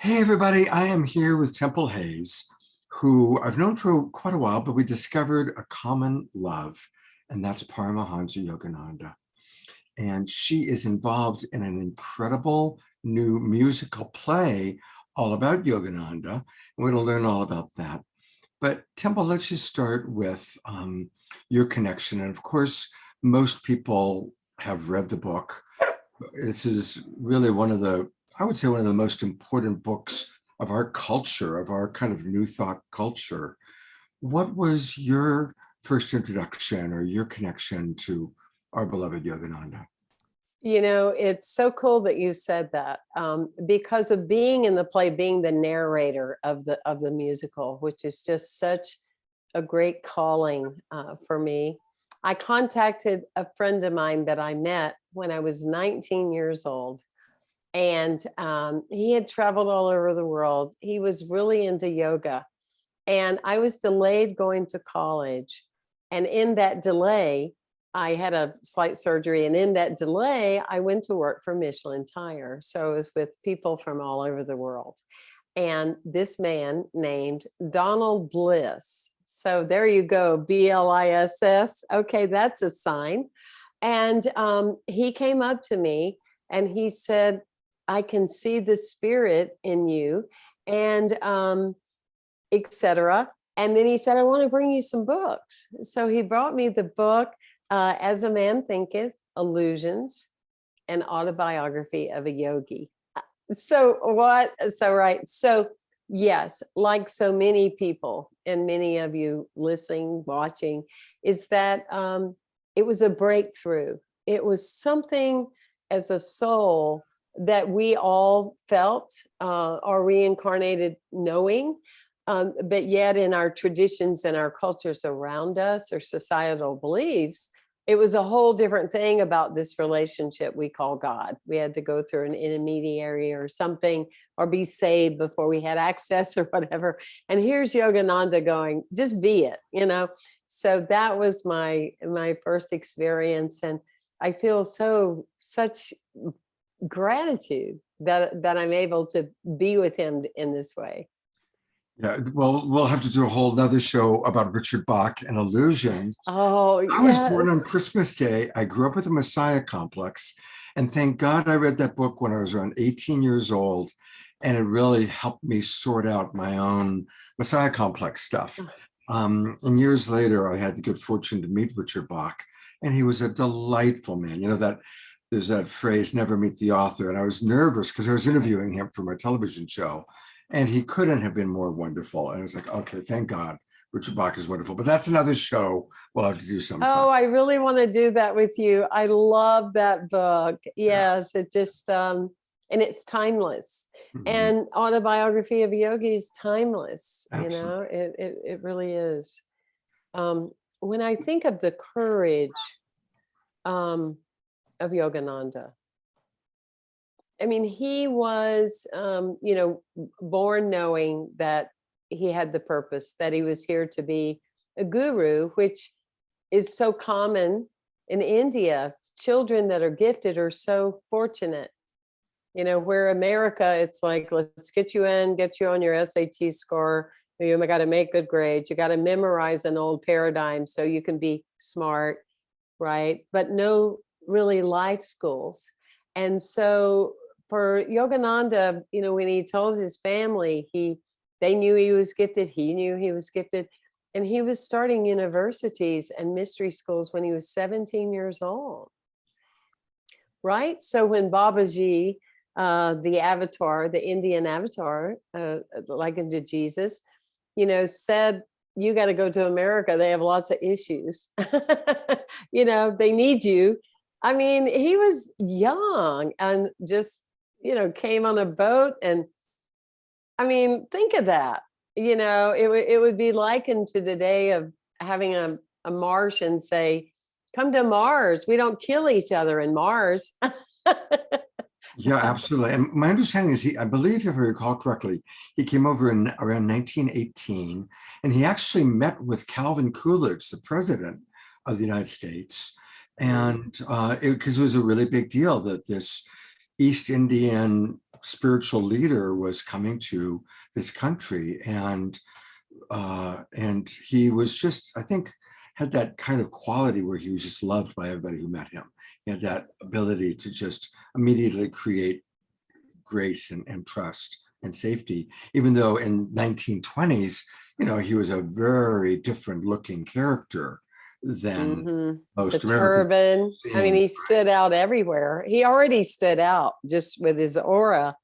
Hey, everybody, I am here with Temple Hayes, who I've known for quite a while, but we discovered a common love, and that's Paramahansa Yogananda. And she is involved in an incredible new musical play all about Yogananda. We're going to learn all about that. But Temple, let's just start with your connection. And of course, most people have read the book. This is really I would say, one of the most important books of our culture, of our kind of new thought culture. What was your first introduction or your connection to our beloved Yogananda? It's so cool that you said that because of being in the play, being the narrator of the musical, which is just such a great calling for me. I contacted a friend of mine that I met when I was 19 years old, and he had traveled all over the world. He was really into yoga, and I was delayed going to college, and in that delay, I had a slight surgery, and in that delay, I went to work for Michelin Tire. So I was with people from all over the world. And this man named Donald Bliss. So there you go, Bliss. Okay, that's a sign. And he came up to me and he said, I can see the spirit in you, and etc. And then he said, I want to bring you some books. So he brought me the book, As a Man Thinketh, Illusions, an Autobiography of a Yogi. So yes, like so many people and many of you listening, watching, is that it was a breakthrough. It was something as a soul that we all felt or reincarnated knowing. But yet in our traditions and our cultures around us or societal beliefs, it was a whole different thing about this relationship we call God. We had to go through an intermediary or something, or be saved before we had access or whatever. And here's Yogananda going, just be it. So that was my first experience. And I feel such gratitude that I'm able to be with him in this way. Yeah, well, we'll have to do a whole nother show about Richard Bach and illusions. Oh, I was born on yes. Christmas Day. I grew up with a Messiah complex. And thank God I read that book when I was around 18 years old. And it really helped me sort out my own Messiah complex stuff. And years later, I had the good fortune to meet Richard Bach. And he was a delightful man. There's that phrase, never meet the author. And I was nervous because I was interviewing him for my television show. And he couldn't have been more wonderful. And I was like, okay, thank God. Richard Bach is wonderful, but that's another show we'll have to do sometime. Oh, I really want to do that with you. I love that book. Yes, it just, and it's timeless. Mm-hmm. And Autobiography of a Yogi is timeless. Absolutely. It really is. When I think of the courage of Yogananda, I mean, he was, born knowing that he had the purpose, that he was here to be a guru, which is so common in India. Children that are gifted are so fortunate. Where America, it's like, let's get you on your SAT score. You got to make good grades. You got to memorize an old paradigm so you can be smart, right? But no really life schools. And so for Yogananda, when he told his family, they knew he was gifted, he knew he was gifted, and he was starting universities and mystery schools when he was 17 years old. Right? So when Babaji, the avatar, the Indian avatar, likened to Jesus, said, you got to go to America, they have lots of issues. They need you. I mean, he was young and just, came on a boat. And I mean, think of that. It would be likened to today of having a Martian say, come to Mars. We don't kill each other in Mars. Yeah, absolutely. And my understanding is I believe, if I recall correctly, he came over in around 1918, and he actually met with Calvin Coolidge, the president of the United States. And because it was a really big deal that this East Indian spiritual leader was coming to this country, and he was just, I think, had that kind of quality where he was just loved by everybody who met him. He had that ability to just immediately create grace and trust and safety, even though in 1920s, he was a very different looking character than The most Americans turban. I mean, seeing. he stood out everywhere. He already stood out just with his aura,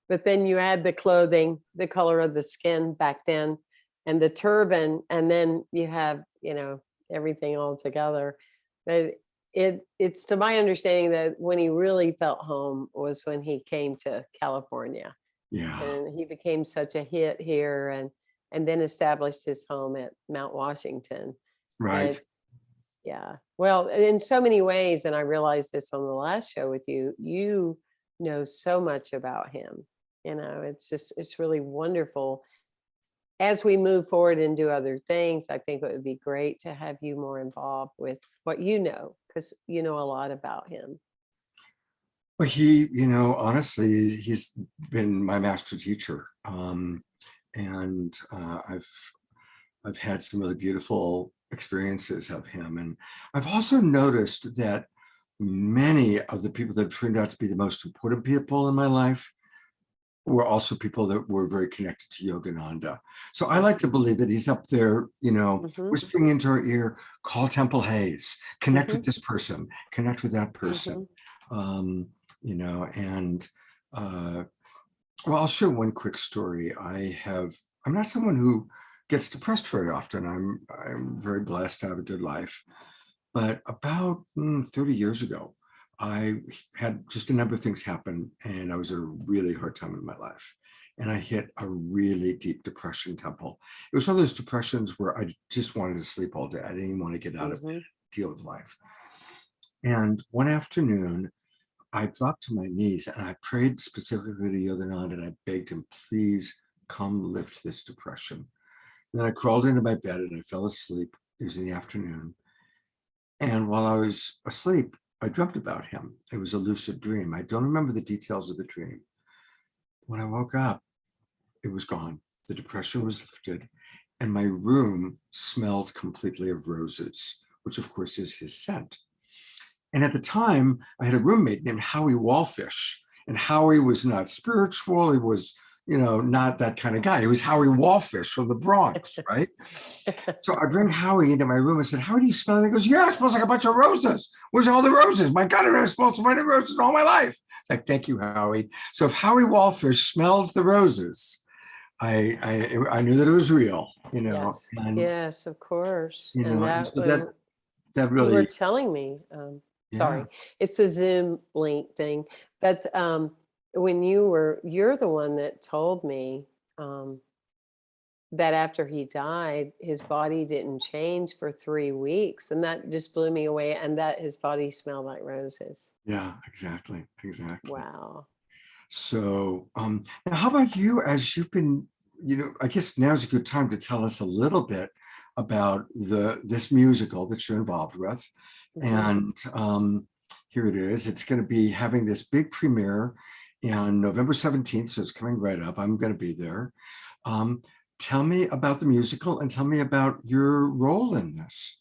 but then you add the clothing, the color of the skin back then, and the turban, and then you have, everything all together. But it's to my understanding that when he really felt home was when he came to California, Yeah, and he became such a hit here, and then established his home at Mount Washington. right. And yeah, well, in so many ways, and I realized this on the last show with you, you know so much about him. It's really wonderful. As we move forward and do other things, I think it would be great to have you more involved with what you know, because you know a lot about him. Well, he, honestly, he's been my master teacher. And I've had some really beautiful experiences of him. And I've also noticed that many of the people that turned out to be the most important people in my life were also people that were very connected to Yogananda. So I like to believe that he's up there, whispering into our ear, call Temple Hayes, connect with this person, connect with that person. And well, I'll share one quick story. I'm not someone who gets depressed very often. I'm very blessed to have a good life. But about 30 years ago, I had just a number of things happen, and I was at a really hard time in my life. And I hit a really deep depression, Temple. It was one of those depressions where I just wanted to sleep all day. I didn't even want to get out of bed, deal with life. And one afternoon, I dropped to my knees and I prayed specifically to Yogananda, and I begged him, please come lift this depression. And then I crawled into my bed and I fell asleep. It was in the afternoon. And while I was asleep, I dreamt about him. It was a lucid dream. I don't remember the details of the dream. When I woke up, it was gone. The depression was lifted, and my room smelled completely of roses, which of course is his scent. And at the time, I had a roommate named Howie Wallfish, and Howie was not spiritual. He was, not that kind of guy. He was Howie Wallfish from the Bronx, right? So I bring Howie into my room and said, how do you smell? And he goes, yeah, it smells like a bunch of roses. Where's all the roses? My God, I never smelled so many roses all my life. It's like, thank you, Howie. So if Howie Wallfish smelled the roses, I knew that it was real, Yes, and yes, of course. And and that so that you were really, telling me, yeah. sorry, it's the Zoom link thing. But when you're the one that told me that after he died, his body didn't change for 3 weeks. And that just blew me away. And that his body smelled like roses. Yeah, exactly. Wow. So, now how about you, as you've been, I guess now's a good time to tell us a little bit about this musical that you're involved with. And here it is. It's going to be having this big premiere on November 17th. So it's coming right up. I'm going to be there. Tell me about the musical and tell me about your role in this.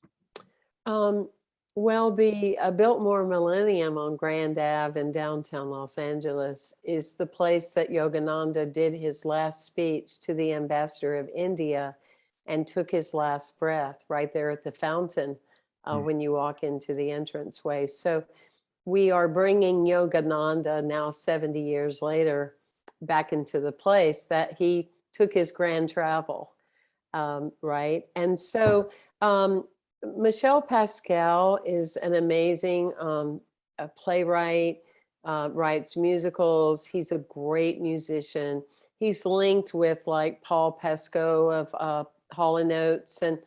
Well, the Biltmore Millennium on Grand Ave in downtown Los Angeles is the place that Yogananda did his last speech to the ambassador of India and took his last breath right there at the fountain when you walk into the entranceway. So we are bringing Yogananda now 70 years later back into the place that he took his grand travel, right? And so Michel Pascal is an amazing a playwright, writes musicals. He's a great musician. He's linked with like Paul Pasco of Hall & Oates and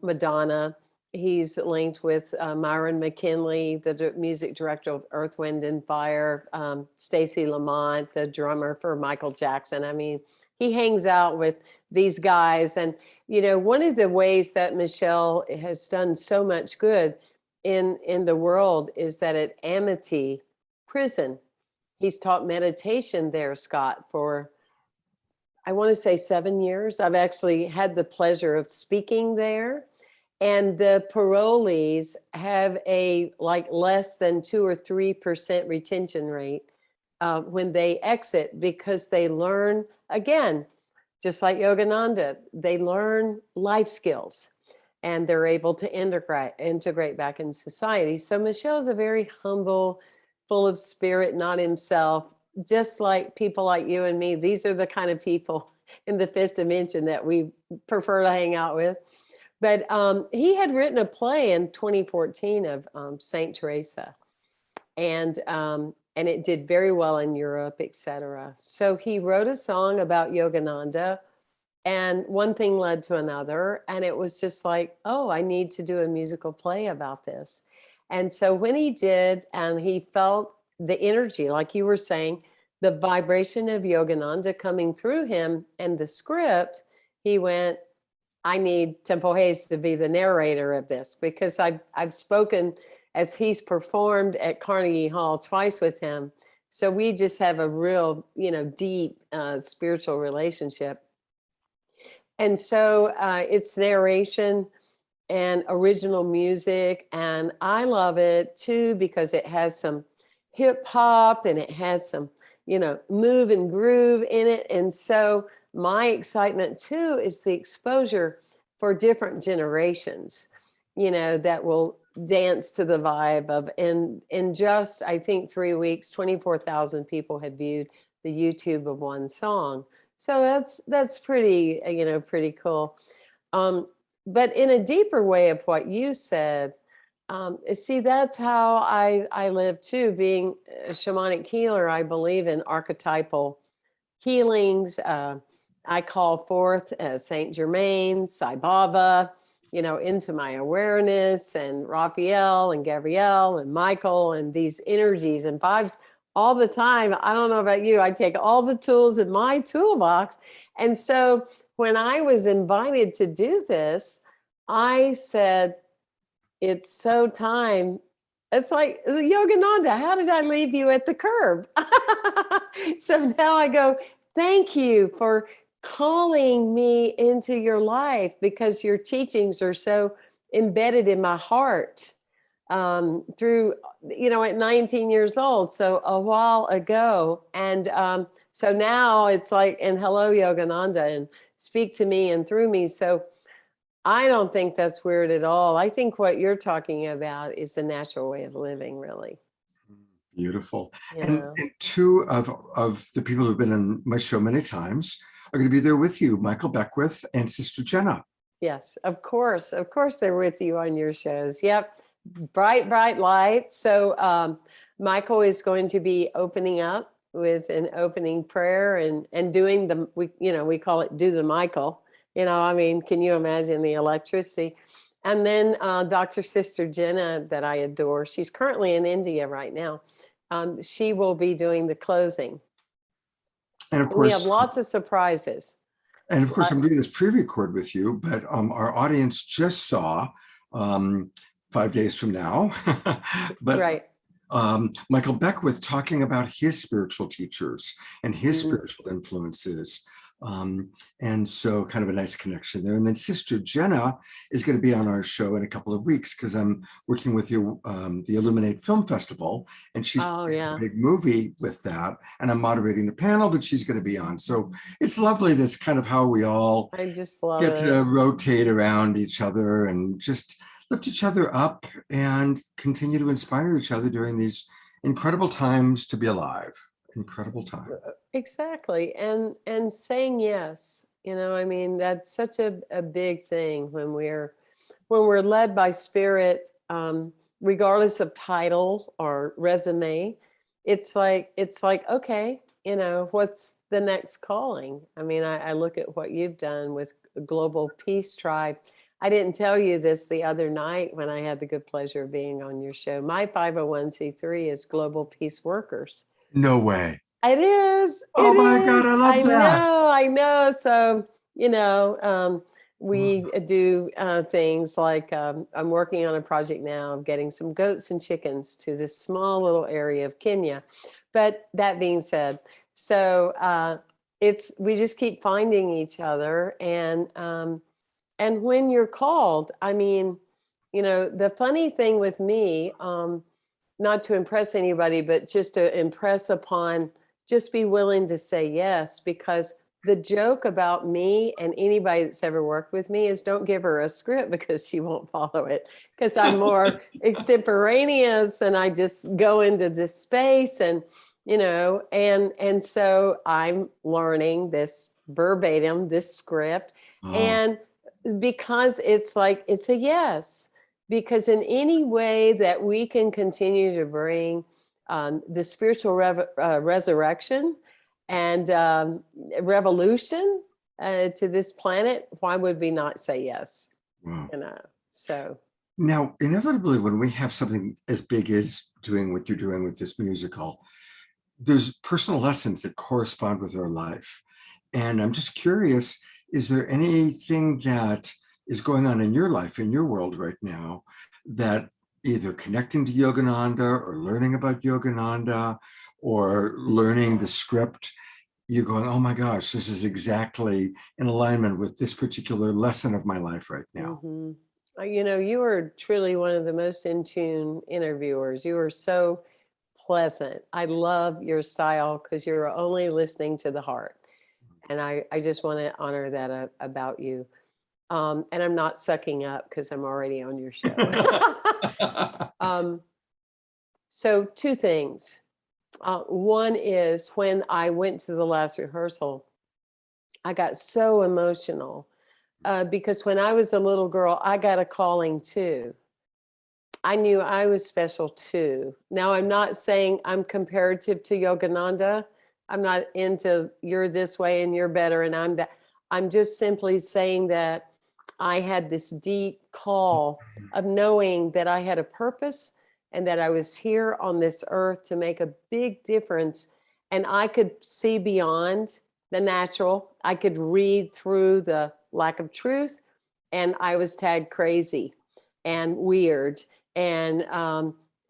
Madonna. He's linked with Myron McKinley, the music director of Earth, Wind and Fire, Stacey Lamont, the drummer for Michael Jackson. I mean, he hangs out with these guys. And, one of the ways that Michelle has done so much good in the world is that at Amity Prison, He's taught meditation there, Scott, for, I want to say 7 years. I've actually had the pleasure of speaking there. And the parolees have a like less than 2 or 3% retention rate when they exit, because they learn, again, just like Yogananda, they learn life skills and they're able to integrate back in society. So Michelle's a very humble, full of spirit, not himself, just like people like you and me. These are the kind of people in the fifth dimension that we prefer to hang out with. But he had written a play in 2014 of Saint Teresa, and it did very well in Europe, etc. So he wrote a song about Yogananda, and one thing led to another, and it was just like, oh, I need to do a musical play about this. And so when he did, and he felt the energy, like you were saying, the vibration of Yogananda coming through him and the script, he went, I need Temple Hayes to be the narrator of this, because I've spoken as he's performed at Carnegie Hall twice with him. So we just have a real, deep spiritual relationship. And so it's narration and original music. And I love it too, because it has some hip hop and it has some, move and groove in it. And so my excitement too is the exposure for different generations, that will dance to the vibe of, in just, I think 3 weeks, 24,000 people had viewed the YouTube of one song. So that's pretty, pretty cool. But in a deeper way of what you said, see, that's how I live too. Being a shamanic healer, I believe in archetypal healings. I call forth Saint Germain, Sai Baba, into my awareness, and Raphael and Gabrielle and Michael, and these energies and vibes all the time. I don't know about you. I take all the tools in my toolbox. And so when I was invited to do this, I said, it's so time. It's like, Yogananda, how did I leave you at the curb? So now I go, thank you for calling me into your life, because your teachings are so embedded in my heart through, at 19 years old. So a while ago. And so now it's like, and hello, Yogananda, and speak to me and through me. So I don't think that's weird at all. I think what you're talking about is a natural way of living, really. Beautiful. And, Yeah. and two of the people who've been on my show many times are going to be there with you, Michael Beckwith and Sister Jenna. Yes, of course. Of course, they're with you on your shows. Yep. Bright, bright light. So Michael is going to be opening up with an opening prayer and doing we call it do the Michael. Can you imagine the electricity? And then Dr. Sister Jenna, that I adore, she's currently in India right now. She will be doing the closing. And of And we have course, lots of surprises. I'm doing this pre-record with you, but our audience just saw 5 days from now, but Right. Michael Beckwith talking about his spiritual teachers and his spiritual influences. And so kind of a nice connection there. And then Sister Jenna is going to be on our show in a couple of weeks, because I'm working with you, the Illuminate Film Festival, and she's a big movie with that. And I'm moderating the panel that she's going to be on. So it's lovely. That's kind of how we all I just love get to rotate around each other and just lift each other up and continue to inspire each other during these incredible times to be alive. Incredible time. Exactly. And saying yes, that's such a big thing when we're led by spirit, regardless of title or resume. It's like, okay, what's the next calling? I look at what you've done with Global Peace Tribe. I didn't tell you this the other night when I had the good pleasure of being on your show. My 501c3 is Global Peace Workers. No way. It is. Oh my God, I love that. I know. So, we do things like I'm working on a project now of getting some goats and chickens to this small little area of Kenya. But that being said, so we just keep finding each other, and when you're called, I mean, the funny thing with me, not to impress anybody, but just to impress upon, just be willing to say yes, because the joke about me and anybody that's ever worked with me is don't give her a script because she won't follow it, because I'm more extemporaneous and I just go into this space, and and so I'm learning this verbatim, this script. Oh, And because it's like it's a yes, because in any way that we can continue to bring the spiritual resurrection and revolution to this planet, why would we not say yes? wow. So Now, inevitably, when we have something as big as doing what you're doing with this musical, there's personal lessons that correspond with our life. And I'm just curious, is there anything that is going on in your life, in your world right now, that either connecting to Yogananda or learning about Yogananda or learning the script, you're going, oh my gosh, this is exactly in alignment with this particular lesson of my life right now? mhm. You are truly one of the most in tune interviewers. You are so pleasant. I love your style because you're only listening to the heart. And I just want to honor that about you. And I'm not sucking up because I'm already on your show. um, so, two things. One is when I went to the last rehearsal, I got so emotional because when I was a little girl, I got a calling too. I knew I was special too. Now, I'm not saying I'm comparative to Yogananda. I'm not into you're this way and you're better and I'm that. I'm just simply saying that I had this deep call of knowing that I had a purpose and that I was here on this earth to make a big difference. And I could see beyond the natural, I could read through the lack of truth. And I was tagged crazy and weird, and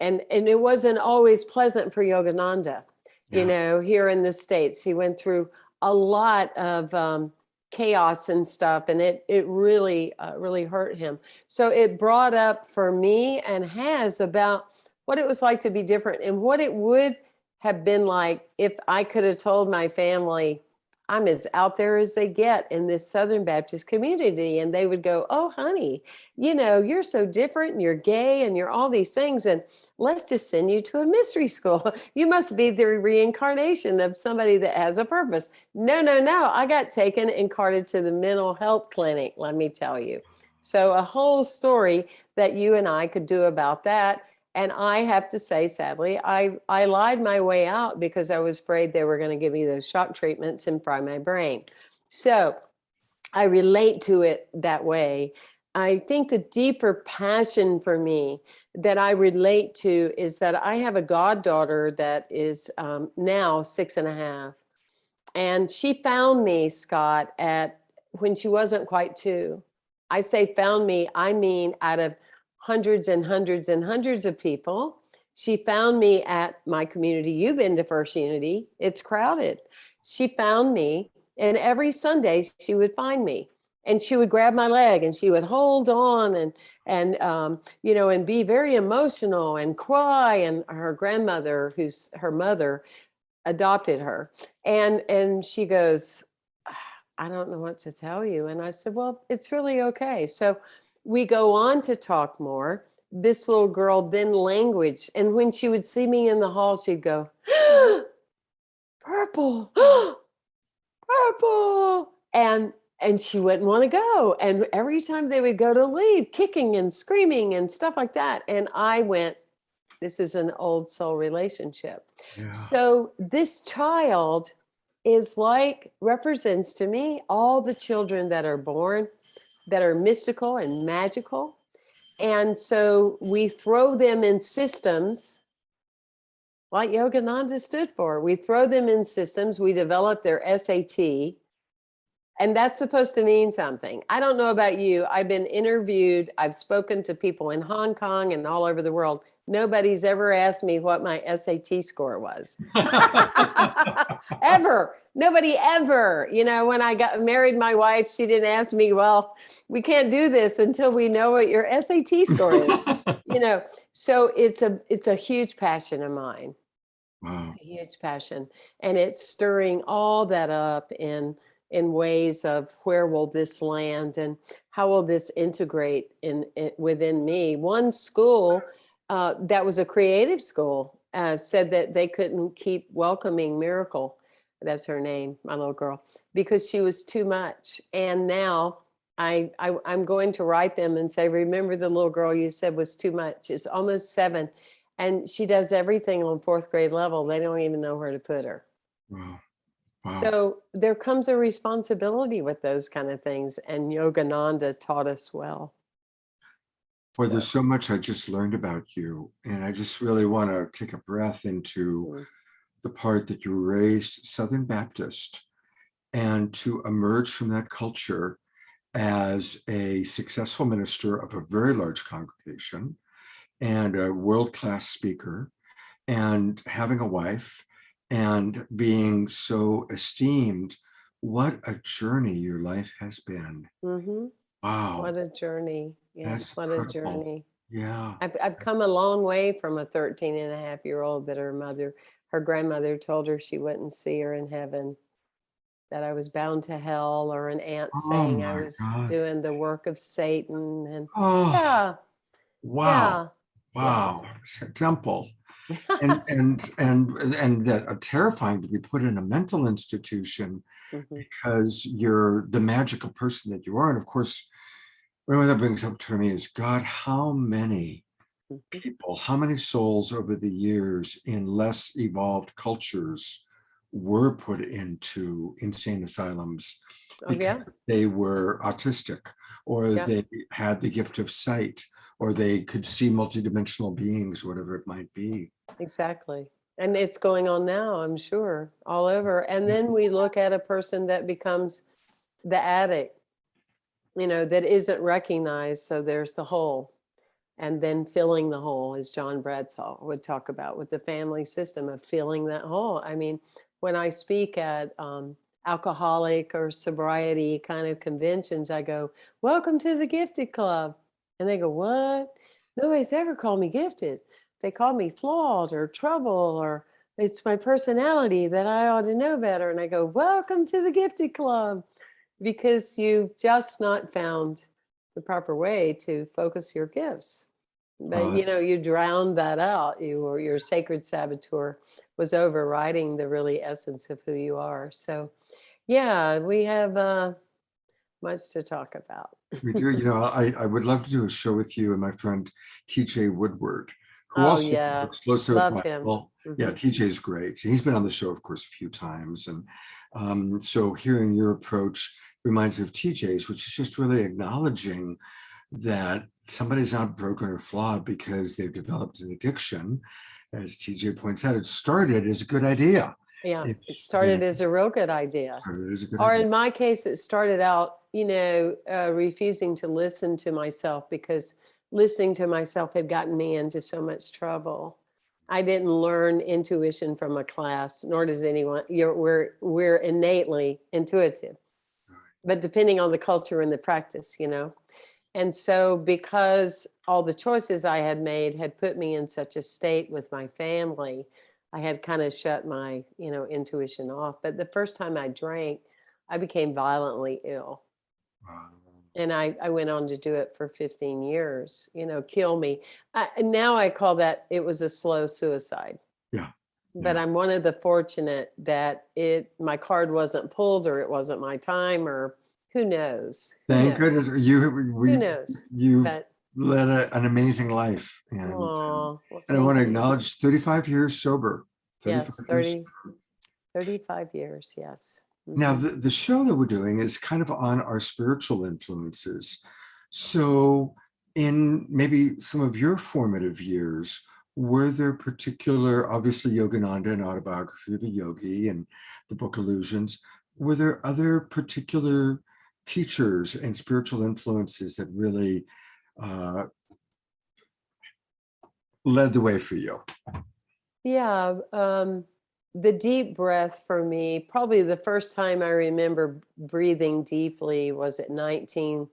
it wasn't always pleasant for Yogananda. Yeah. Here in the States, he went through a lot of chaos and stuff, and it really really hurt him. So it brought up for me and has about what it was like to be different and what it would have been like if I could have told my family I'm as out there as they get in this Southern Baptist community. And they would go, oh, honey, you're so different and you're gay and you're all these things. And let's just send you to a mystery school. You must be the reincarnation of somebody that has a purpose. No, no, no. I got taken and carted to the mental health clinic, let me tell you. So a whole story that you and I could do about that. And I have to say, sadly, I lied my way out because I was afraid they were going to give me those shock treatments and fry my brain. So I relate to it that way. I think the deeper passion for me that I relate to is that I have a goddaughter that is now 6.5. And she found me, Scott, at when she wasn't quite 2. I say found me, I mean out of hundreds and hundreds and hundreds of people. She found me at my community. You've been to First Unity. It's crowded. She found me, and every Sunday she would find me, and she would grab my leg, and she would hold on, and be very emotional and cry. And her grandmother, who's her mother, adopted her, and she goes, I don't know what to tell you. And I said, well, it's really okay. So we go on to talk more. This little girl then language. And when she would see me in the hall, she'd go, purple, purple. And she wouldn't want to go. And every time they would go to leave, kicking and screaming and stuff like that. And I went, this is an old soul relationship. Yeah. So this child represents to me all the children that are born that are mystical and magical. And so we throw them in systems like Yogananda stood for. We throw them in systems. We develop their SAT, and that's supposed to mean something. I don't know about you. I've been interviewed. I've spoken to people in Hong Kong and all over the world. Nobody's ever asked me what my SAT score was. Ever. Nobody ever. You know, when I got married my wife, she didn't ask me, well, we can't do this until we know what your SAT score is. You know, so it's a huge passion of mine. Wow. A huge passion. And it's stirring all that up in ways of where will this land and how will this integrate in within me. One school that was a creative school said that they couldn't keep welcoming Miracle, that's her name, my little girl, because she was too much. And now I'm going to write them and say, remember the little girl you said was too much. It's almost 7. And she does everything on 4th grade level. They don't even know where to put her. Wow. Wow. So there comes a responsibility with those kind of things. And Yogananda taught us well. Well, there's so much I just learned about you. And I just really want to take a breath into the part that you were raised Southern Baptist and to emerge from that culture as a successful minister of a very large congregation and a world-class speaker, and having a wife and being so esteemed. What a journey your life has been. Wow. What a journey. Yes, what a journey. Yeah. I've come a long way from a 13-and-a-half-year-old that her grandmother told her she wouldn't see her in heaven, that I was bound to hell, or an aunt saying I was doing the work of Satan. And yeah. Wow. Wow. Yes. Temple. and that terrifying to be put in a mental institution because you're the magical person that you are. And of course, what that brings up to me is, God, how many people, how many souls over the years in less evolved cultures were put into insane asylums because they were autistic, or they had the gift of sight, or they could see multidimensional beings, whatever it might be. Exactly. And it's going on now, I'm sure, all over. And then we look at a person that becomes the addict, you know, that isn't recognized. So there's the hole. And then filling the hole, as John Bradshaw would talk about, with the family system of filling that hole. I mean, when I speak at alcoholic or sobriety kind of conventions, I go, welcome to the Gifted Club. And they go, what? Nobody's ever called me gifted. They call me flawed or trouble, or it's my personality that I ought to know better. And I go, welcome to the Gifted Club, because you've just not found the proper way to focus your gifts. But you know, you drowned that out. Your sacred saboteur was overriding the really essence of who you are. So yeah, we have much to talk about. We do. You know, I would love to do a show with you and my friend TJ Woodward, who Oh also yeah, works closer love with him. Michael. Yeah, TJ's great. He's been on the show, of course, a few times. And so hearing your approach reminds me of TJ's, which is just really acknowledging that somebody's not broken or flawed because they've developed an addiction. As TJ points out, it started as a good idea. Yeah, it started as a real good idea. Or in my case, it started out, you know, refusing to listen to myself, because listening to myself had gotten me into so much trouble. I didn't learn intuition from a class, nor does anyone. We're innately intuitive, but depending on the culture and the practice, you know. And so because all the choices I had made had put me in such a state with my family, I had kind of shut my, you know, intuition off. But the first time I drank, I became violently ill. And I went on to do it for 15 years, you know, kill me. And now I call that, it was a slow suicide. Yeah. But I'm one of the fortunate that my card wasn't pulled, or it wasn't my time, or who knows? Thank goodness who knows? You've led an amazing life. And I want to acknowledge 35 years sober. 35 years, yes. Now, the show that we're doing is kind of on our spiritual influences. So in maybe some of your formative years, were there particular, obviously Yogananda and Autobiography of a Yogi and the book Illusions, were there other particular teachers and spiritual influences that really led the way for you? Yeah, the deep breath for me, probably the first time I remember breathing deeply was at 19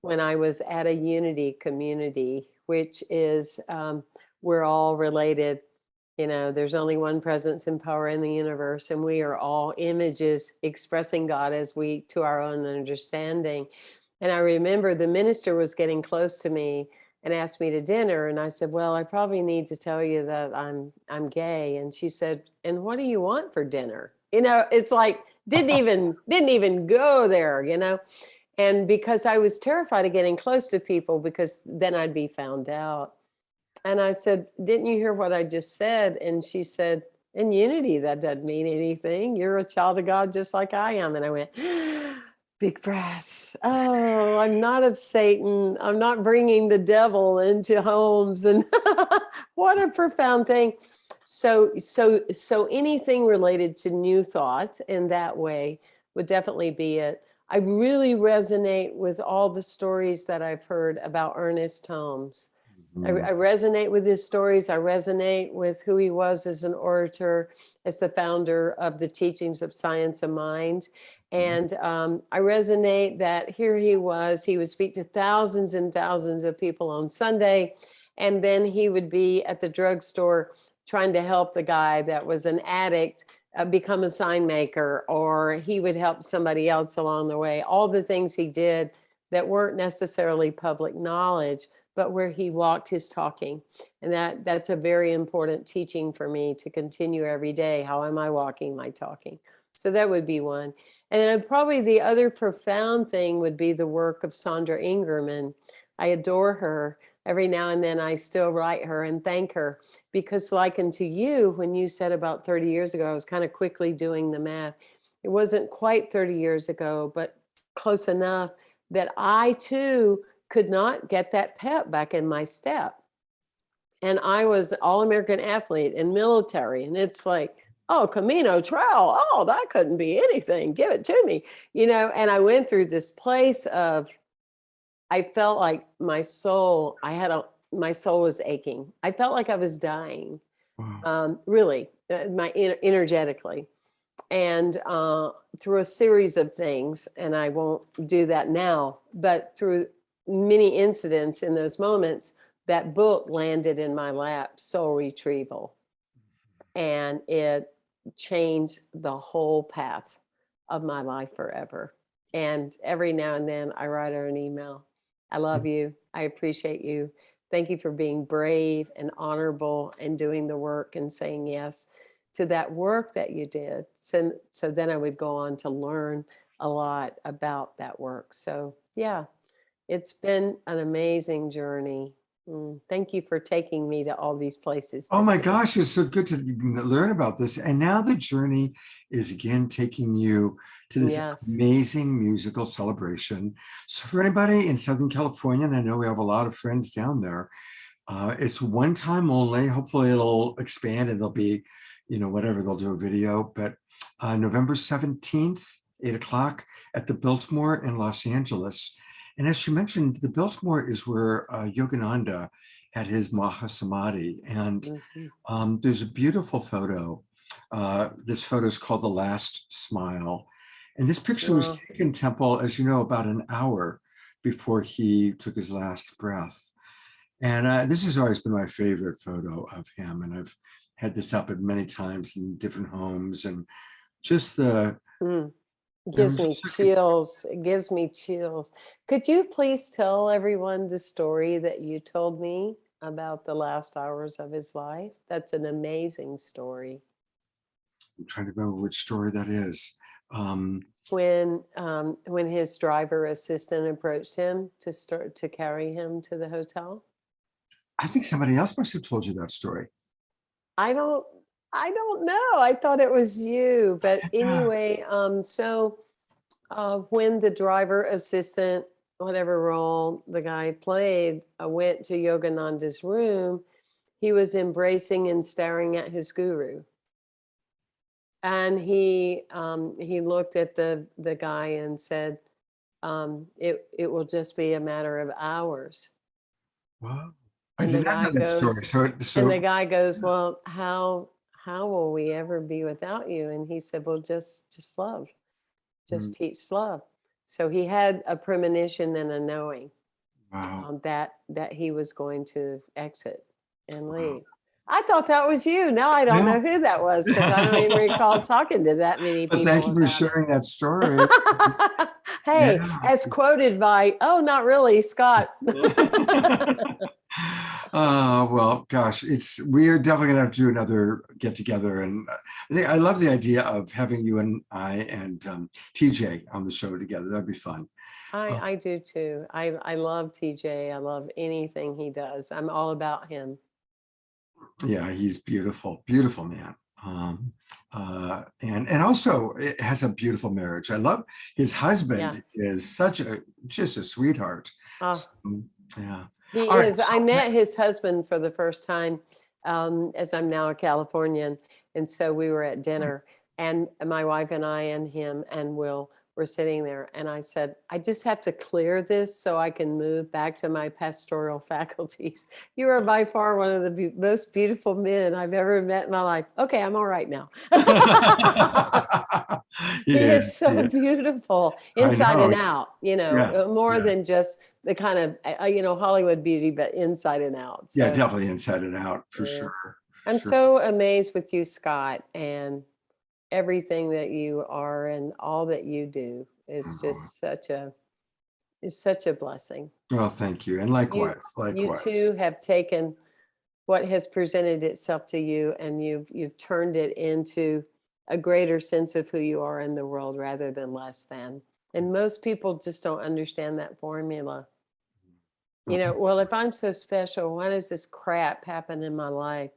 when I was at a unity community, which is we're all related. You know, there's only one presence and power in the universe, and we are all images expressing God as we to our own understanding. And I remember the minister was getting close to me and asked me to dinner, and I said, "Well, I probably need to tell you that I'm gay." And she said, "And what do you want for dinner?" You know, it's like didn't even go there, you know. And because I was terrified of getting close to people because then I'd be found out. And I said, "Didn't you hear what I just said?" And she said, "In unity, that doesn't mean anything. You're a child of God just like I am." And I went, big breath. Oh, I'm not of Satan. I'm not bringing the devil into homes. And what a profound thing. So anything related to new thought in that way would definitely be it. I really resonate with all the stories that I've heard about Ernest Holmes. I resonate with his stories. I resonate with who he was as an orator, as the founder of the teachings of science of mind. And I resonate that here he would speak to thousands and thousands of people on Sunday. And then he would be at the drugstore trying to help the guy that was an addict become a sign maker, or he would help somebody else along the way. All the things he did that weren't necessarily public knowledge, but where he walked his talking. And that's a very important teaching for me to continue every day. How am I walking my talking? So that would be one. And then probably the other profound thing would be the work of Sandra Ingerman. I adore her. Every now and then I still write her and thank her because, like unto you, when you said about 30 years ago, I was kind of quickly doing the math. It wasn't quite 30 years ago, but close enough that I too could not get that pep back in my step. And I was all-American athlete and military. And it's like, oh, Camino Trail. Oh, that couldn't be anything. Give it to me. You know, and I went through this place of, I felt like my soul was aching. I felt like I was dying, Wow. really, energetically. And through a series of things, and I won't do that now, but through many incidents in those moments, that book landed in my lap, Soul Retrieval. And it changed the whole path of my life forever. And every now and then I write her an email. I love you. I appreciate you. Thank you for being brave and honorable and doing the work and saying yes to that work that you did. So then I would go on to learn a lot about that work. So yeah, it's been an amazing journey. Thank you for taking me to all these places Oh my today. gosh, it's so good to learn about this. And now the journey is again taking you to this Yes. amazing musical celebration. So for anybody in Southern California, and I know we have a lot of friends down there, it's one time only. Hopefully it'll expand and there'll be, whatever, they'll do a video. But November 17th, 8 o'clock at the Biltmore in Los Angeles. And as you mentioned, the Biltmore is where Yogananda had his Mahasamadhi. And Mhm. there's a beautiful photo. This photo is called The Last Smile. And this picture was Well, taken, Temple, as you know, about an hour before he took his last breath. And this has always been my favorite photo of him. And I've had this up at many times in different homes. And just mm, I gives was me just like, chills. It gives me chills. Could you please tell everyone the story that you told me about the last hours of his life? That's an amazing story. I'm trying to remember which story that is. When his driver assistant approached him to carry him to the hotel. I think somebody else must have told you that story. I don't I don't know. I thought it was you, but Yeah. anyway, when the driver assistant, whatever role the guy played, went to Yogananda's room, he was embracing and staring at his guru. And he looked at the guy and said, "It will just be a matter of hours." Wow. I And the did not guy know that story. goes, So, and so the guy goes, well, how will we ever be without you? And he said, well, just love, mm, just teach love. So he had a premonition and a knowing wow, that he was going to exit and wow. leave. I thought that was you. Now I don't Yeah. know who that was because I don't even recall talking to that many But thank people you for about it. sharing that story. Hey, Yeah. as quoted by, oh, not really, Scott. Well, gosh, we are definitely gonna have to do another get together, and I love the idea of having you and I and TJ on the show together. That'd be fun. Uh, I do too. I love TJ. I love anything he does. I'm all about him. yeah, he's beautiful, beautiful man. And also it has a beautiful marriage. I love his Yeah. husband is just a sweetheart. Oh, So, yeah. he All right. is. I met his husband for the first time, as I'm now a Californian. And so we were at dinner, and my wife and I and him and Will were sitting there. And I said, I just have to clear this so I can move back to my pastoral faculties. You are by far one of the most beautiful men I've ever met in my life. Okay, I'm all right now. He Yeah, is so yeah. beautiful I inside know. and It's out, yeah, more yeah. than just the kind of, Hollywood beauty, but inside and out. Yeah, So definitely inside and out for yeah. sure. For I'm sure. so amazed with you, Scott, and everything that you are and all that you do is Oh, just such a blessing. well, thank you. And You likewise, you likewise. too have taken what has presented itself to you, and you've turned it into a greater sense of who you are in the world rather than less than. And most people just don't understand that formula. Well, Well, if I'm so special, why does this crap happen in my life?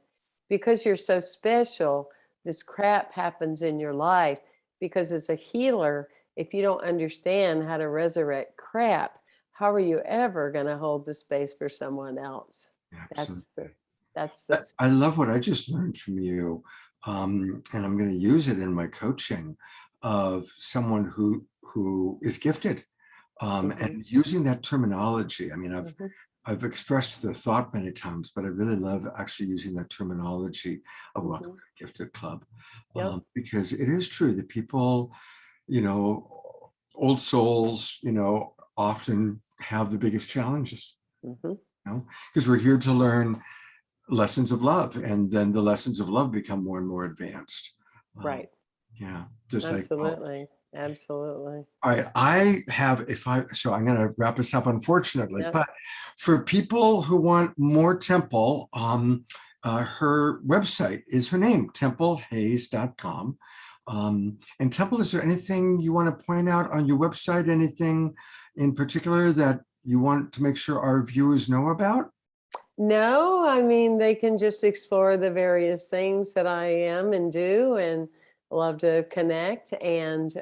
Because you're so special, this crap happens in your life. Because as a healer, if you don't understand how to resurrect crap, how are you ever going to hold the space for someone else? absolutely. That's the that's the I love what I just learned from you, and I'm going to use it in my coaching of someone who is gifted, Mhm, and using that terminology. I mean, mhm. I've expressed the thought many times, but I really love actually using that terminology of Welcome Mhm. to the Gifted Club, Yep. because it is true that people, you know, old souls, often have the biggest challenges, Mhm. because we're here to learn lessons of love, and then the lessons of love become more and more advanced. Um, Right. yeah, just like, oh, Absolutely. Absolutely. all right, I have so I'm going to wrap this up, unfortunately, Yep. but for people who want more Temple, her website is her name, templehayes.com. And Temple, is there anything you want to point out on your website? Anything in particular that you want to make sure our viewers know about? No, I mean, they can just explore the various things that I am and do, and love to connect. And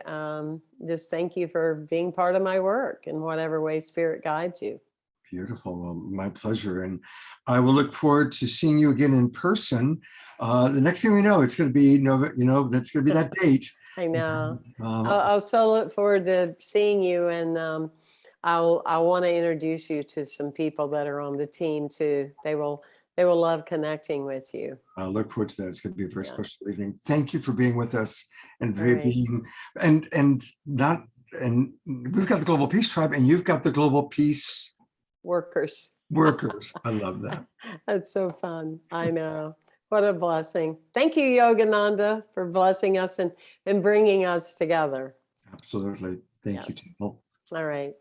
just thank you for being part of my work in whatever way Spirit guides you. Beautiful. Well, my pleasure. And I will look forward to seeing you again in person. The next thing we know, it's going to be that's going to be that date. I know. And, I'll so look forward to seeing you, and I want to introduce you to some people that are on the team too. They will love connecting with you. I look forward to that. It's going to be a very Yeah. special evening. Thank you for being with us and All for right. being and not and we've got the Global Peace Tribe, and you've got the Global Peace Workers. Workers. I love that. That's so fun. I know. What a blessing. Thank you, Yogananda, for blessing us and bringing us together. Absolutely. Thank you, Yes. Temple. All right.